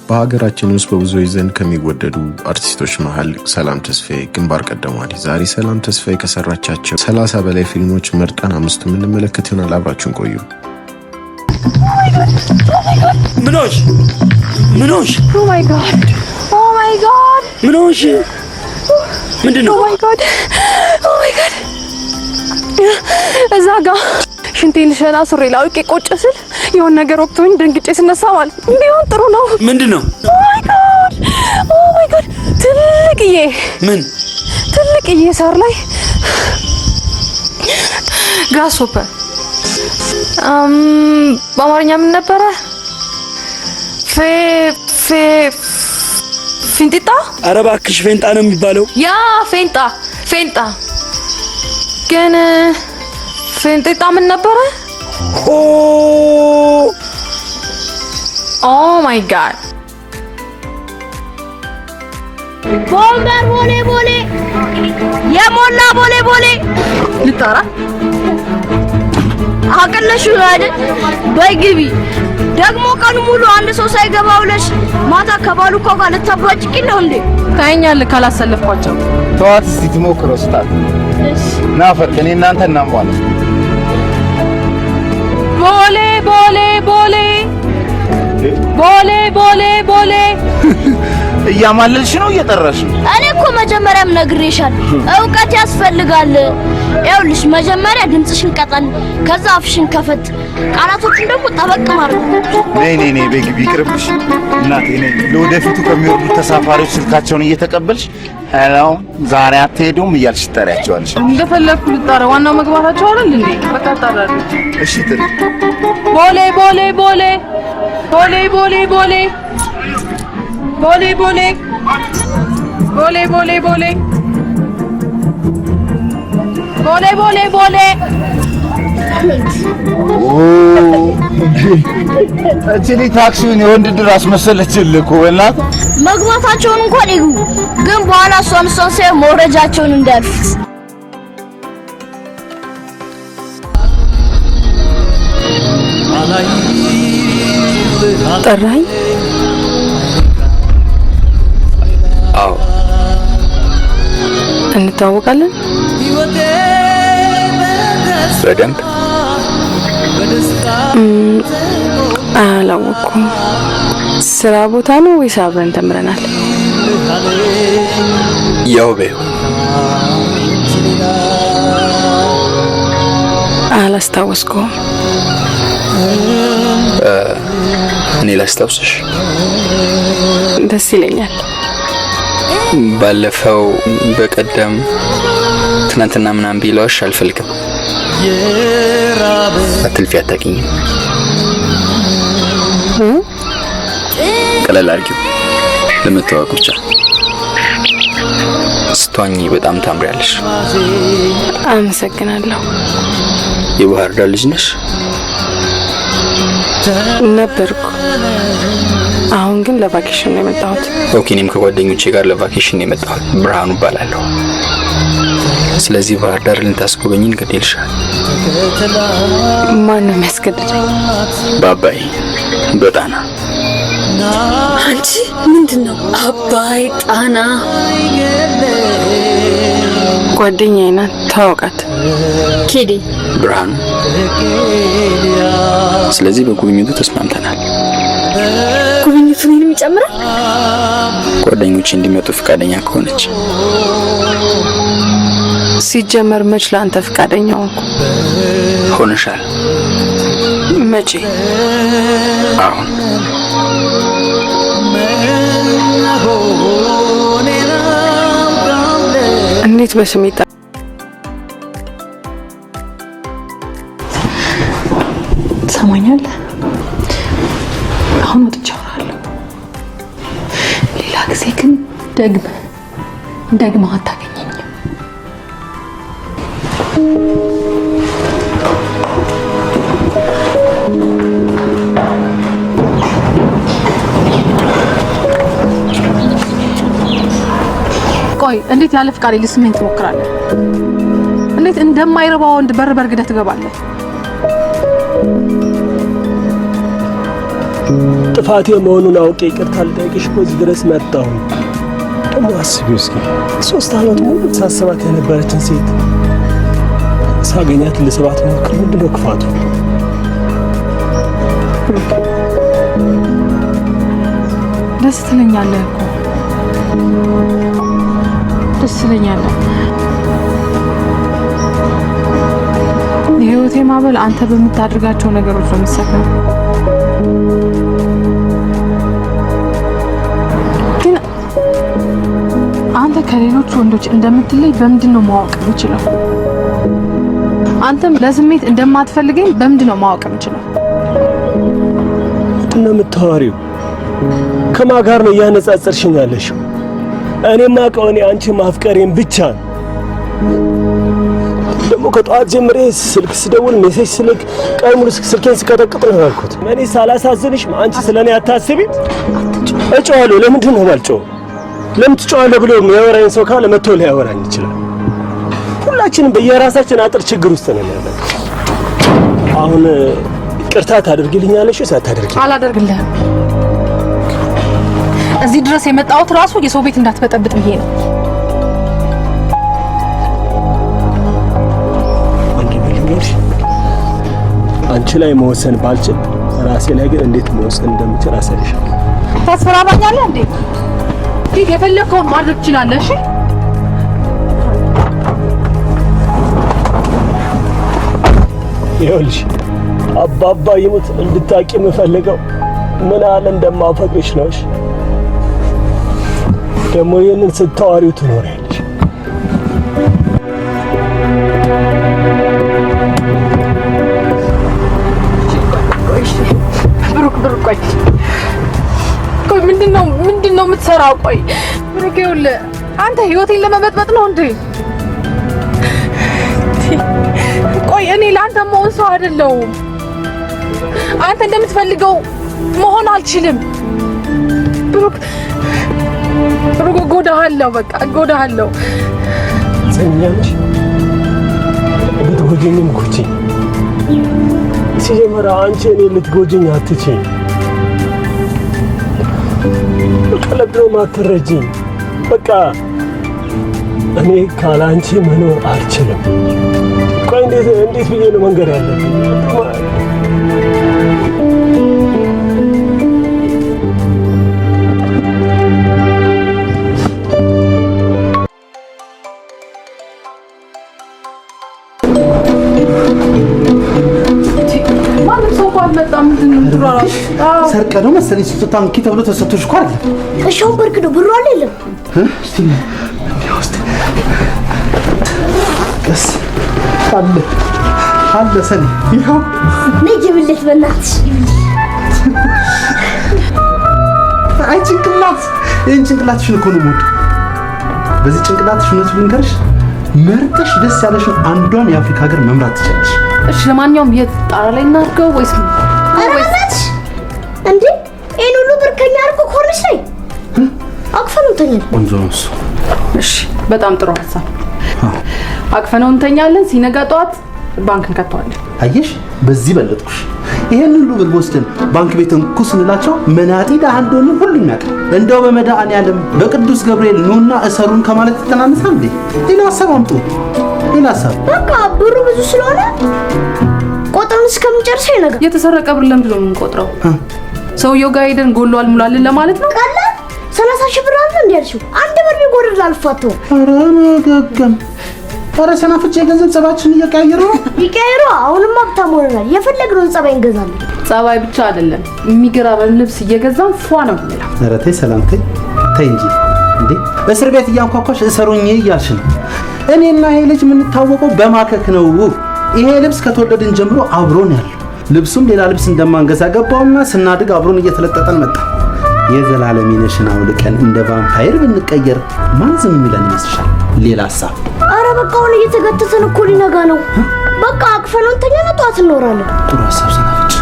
በሀገራችን ውስጥ በብዙዎች ዘንድ ከሚወደዱ አርቲስቶች መሃል ሰላም ተስፋዬ ግንባር ቀደሟ ነች። ዛሬ ሰላም ተስፋዬ ከሰራቻቸው 30 በላይ ፊልሞች መርጠን 5 የምንመለከት ይሆናል። አብራችሁን ቆዩ። ምኖሽ ኦ ማይ ጋድ ምኖሽ ምንድነው? ኦ ማይ ጋድ እዛ ጋር ሽንቴን ሸና ሱሪ ላውቄ ቆጭ ስል የሆነ ነገር ወቅቶኝ ደንግጬ ስነሳ ማለት ቢሆን ጥሩ ነው። ምንድነው? ኦ ማይ ጋድ ትልቅዬ ሳር ላይ ግራስሆፐር በአማርኛ ምን ነበረ? ፌንጣ። ኧረ እባክሽ ፌንጣ ነው የሚባለው። ያ ፌንጣ ግን ፌንጣ ምን ነበረ? ኦ ማይ ጋድ ቦምበር ቦሌ የሞላ ቦሌ ልጣራ አቀለሽ አይደል? በግቢ ደግሞ ቀኑ ሙሉ አንድ ሰው ሳይገባ ውለሽ ማታ ከባሉ ጋር ልታባጭቂ ነው እንዴ? ታኛለህ ካላሰለፍኳቸው። ተዋት እስቲ ትሞክረው ስጣት። ናፈር ከኔ እናንተ እናምዋለ ቦሌ እያማለልሽ ነው እየጠራሽ። እኔ እኮ መጀመሪያም ነግሬሻለሁ እውቀት ያስፈልጋል። ይኸውልሽ መጀመሪያ ድምጽሽን ቀጠን፣ ከዛ አፍሽን ከፈት፣ ቃላቶችን ደግሞ ጠበቅ ማድረግ። ነይ በግቢ ይቅርብሽ እናቴ። ነይ ለወደፊቱ ከሚወርዱ ተሳፋሪዎች ስልካቸውን እየተቀበልሽ ሄሎ ዛሬ አትሄዱም እያልሽ ትጠሪያቸዋለሽ። እንደፈለኩ ልጣራ፣ ዋናው መግባታቸው አይደል እንዴ? በቃ ታራለሁ። እሺ ጥሪ ቦሌ እቺ ታክሲውን የወንድ ድራስ መሰለችልህ እኮ በእናት። መግባታቸውን እንኳን ይግቡ፣ ግን በኋላ እሷን ሳይሆን መውረጃቸውን እንዳልፍስ። ጠራኝ? አዎ እንታወቃለን? በደንብ አላወኩም። ስራ ቦታ ነው ወይስ አብረን ተምረናል? ያው በይው። አላስታወስኩም። እኔ ላስታውስሽ? ደስ ይለኛል። ባለፈው በቀደም ትናንትና ምናምን ቢለዋሽ አልፈልግም። አትልፊ፣ አታውቂኝም። ቀለል አድርጊው፣ ለመተዋወቅ ብቻ። ስትዋኚ በጣም ታምሪያለሽ። አመሰግናለሁ። የባህር ዳር ልጅ ነሽ? ነበርኩ። አሁን ግን ለቫኬሽን ነው የመጣሁት። ኦኬ፣ እኔም ከጓደኞቼ ጋር ለቫኬሽን ነው የመጣሁት። ብርሃኑ እባላለሁ። ስለዚህ ባህር ዳር ልታስጎበኝን ገደልሻል። ማን ነው የሚያስገድደኝ? በአባይ በጣና። አንቺ ምንድነው አባይ ጣና? ጓደኛዬ ናት፣ ታውቃት? ኬዲ ብርሃኑ። ስለዚህ በጉብኝቱ ተስማምተናል። ጉብኝቱ እኔንም ይጨምራል? ጓደኞቼ እንዲመጡ ፈቃደኛ ከሆነች። ሲጀመር መች ለአንተ ፈቃደኛ ሆንኩ? ሆነሻል። መቼ? አሁን። እንዴት በስሜት ትሰማኛለህ? አሁን ወጥቼ አወራለሁ። ሌላ ጊዜ ግን ደግመህ አታገኘኝም። ቆይ እንዴት ያለ ፍቃድ ልስመኝ ትሞክራለህ? እንዴት እንደማይረባ ወንድ በር በርግደህ ትገባለህ? ጥፋቴ መሆኑን አውቄ ይቅርታ ልጠይቅሽ እዚህ ድረስ መጣሁ። ደግሞ አስቢው እስኪ 3 ዓመት ሙሉ ሳስባት የነበረችን ሴት ሳገኛት ልስባት ሞክር። ምንድነው ክፋቱ? ደስ ትለኛለህ እኮ ደስ ትለኛለህ። የህይወቴ ማዕበል አንተ በምታደርጋቸው ነገሮች ነው የሚሰፈነው። ግን አንተ ከሌሎች ወንዶች እንደምትለይ በምንድን ነው ማወቅ የምችለው? አንተም ለስሜት እንደማትፈልገኝ በምንድን ነው ማወቅ የምችለው? ምንድን ነው የምታወሪው? ከማን ጋር ነው እያነጻጸርሽኝ ያለሽው? እኔማ ከሆነ አንቺ ማፍቀሬን ብቻ ነው። ደግሞ ከጧት ጀምሬ ስልክ ስደውል ሜሴጅ ስልክ ቀን ሙሉ ስልኬን ስቀጠቅጥ ነው ያልኩት። እኔ ሳላሳዝንሽ አንቺ ስለኔ አታስቢ። እጮሃለሁ። ለምንድን ነው የማልጮኸው? ለምን ትጮሃለህ ብሎ የሚያወራኝ ሰው ካለ መጥቶ ሊያወራኝ ይችላል። ሁላችንም በየራሳችን አጥር ችግር ውስጥ ነን ያለን። አሁን ይቅርታ ታደርግልኛለሽ ወይስ አታደርጊልኝ? አላደርግልህም። እዚህ ድረስ የመጣሁት ራሱ የሰው ቤት እንዳትበጠብጥ ብዬ ነው። አንቺ ላይ መወሰን ባልችል ራሴ ላይ ግን እንዴት መወሰን እንደምችል አሳይሻለሁ። ታስፈራራኛለህ እንዴ? ይሄ የፈለከውን ማድረግ ትችላለህ። እሺ ይኸውልሽ አባባ ይሙት እንድታቂ የምፈልገው ምን አለ እንደማፈቅርሽ ነው። እሺ ደግሞ ይሄንን ስታወሪው ትኖሪያለሽ። ቆይ ምንድነው የምትሰራው? ቆይ ብሩክ ይኸውልህ አንተ ህይወቴን ለመበጥበጥ ነው እንዴ? ቆይ እኔ ለአንተ መሆን ሰው አይደለሁም። አንተ እንደምትፈልገው መሆን አልችልም። ብሩክ እጎዳሃለሁ። በቃ እጎዳሃለሁ። ሰኛለሽ ብትጎጂኝም ኩቺ ሲጀመር አንቺ እኔ ልትጎጂኝ አትችይም። ቀለብለው ማትረጂኝ። በቃ እኔ ካላንቺ መኖር አልችልም። ቆይ እንዴት ብዬ ነው መንገድ ያለብኝ? ሰርቀ ነው መሰለኝ ስጦታ እንኪ ተብሎ ተሰጥቶሽ እኮ አይደል? እሺ ወርቅ ነው ብሩ አይደለም። እስቲ እንዲያውስጥ ቀስ አለ ሰኒ ይኸው ነጅብልት በእናትሽ አይ ጭንቅላት ይህን ጭንቅላትሽን እኮ ነው የምወደው። በዚህ ጭንቅላትሽ እውነቱን ልንገርሽ መርጠሽ ደስ ያለሽን አንዷን የአፍሪካ ሀገር መምራት ትችላለሽ። እሺ ለማንኛውም የት ጣራ ላይ እናድርገው ወይስ አራናት እንዴ? ይሄን ሁሉ ብር ከኛ አርቆ ኮርሽ ላይ አቅፈነው እንተኛለን። ቆንጆ ነው እሱ። እሺ በጣም ጥሩ ሀሳብ። አቅፈነው እንተኛለን። ሲነጋ ጠዋት ባንክ እንከተዋለን። አየሽ በዚህ በለጥኩሽ። ይሄን ሁሉ ብር ወስደን ባንክ ቤት እንኩ ስንላቸው መናጢ ደሃ እንደሆነ ሁሉም ያውቃል። እንደው በመድኃኒዓለም በቅዱስ ገብርኤል ኑና እሰሩን ከማለት ተናነሳ እንዴ? ሌላ ሀሳብ አምጡ። ሌላ ሀሳብ በቃ ብሩ ብዙ ስለሆነ ቆጥረን እስከምንጨርሰው ይነጋ። የተሰረቀ ብር ለምንድን ነው የምንቆጥረው? ሰውየው ጋር ሄደን ጎሏል ሙላልን ለማለት ነው። ቀላል 30,000 ብር አለ እንዴ ያልሽው? አንድ ብር ቢጎድል አልፋተው። ኧረ ነገገም ኧረ ሰናፍጭ የገንዘብ ጸባችን እየቀያየሩ ነው። ይቀያየሩ። አሁንም ሀብታም ሆነናል። የፈለግነውን ጸባይ እንገዛለን። ጸባይ ብቻ አይደለም የሚገራረም ልብስ እየገዛን ፏ ነው የምንለው። ኧረ ተይ ሰላም ተይ እንጂ እንዴ እስር ቤት እያንኳኳሽ እሰሩኝ እያልሽ ነው። እኔና ይሄ ልጅ የምንታወቀው በማከክ ነው። ይሄ ልብስ ከተወለድን ጀምሮ አብሮን ያለው ልብሱም ሌላ ልብስ እንደማንገዛ ገባውና ስናድግ አብሮን እየተለጠጠን መጣ። የዘላለም ይነሽን አውልቀን እንደ ቫምፓየር ብንቀየር ማን ዝም የሚለን ይመስልሻል? ሌላ ሀሳብ። አረ በቃ አሁን እየተገተተን እኮ ሊነጋ ነው። በቃ አቅፈነው እንተኛለን፣ ጠዋት እንኖራለን። ጥሩ ሀሳብ ሰናፍጭ።